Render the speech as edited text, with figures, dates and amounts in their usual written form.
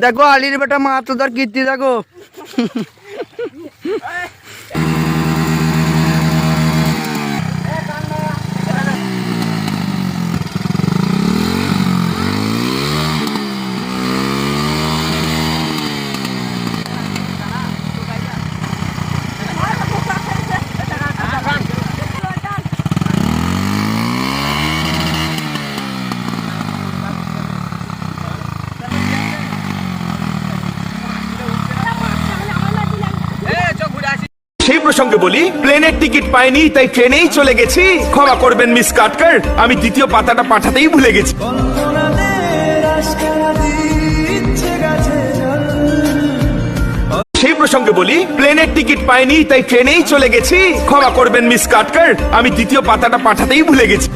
দেখো আলির বেটা মা তো তার কীর্তি দেখো। সেই প্রসঙ্গে বলি, প্লেনের টিকিট পাইনি তাই ট্রেনেই চলে গেছি। ক্ষমা করবেন মিস কাটকার, আমি দ্বিতীয় পাতাটা পাঠাতেই ভুলে গেছি। সেই প্রসঙ্গে বলি, প্লেনের টিকিট পাইনি তাই ট্রেনেই চলে গেছি। ক্ষমা করবেন মিস কাটকার, আমি দ্বিতীয় পাতাটা পাঠাতেই ভুলে গেছি।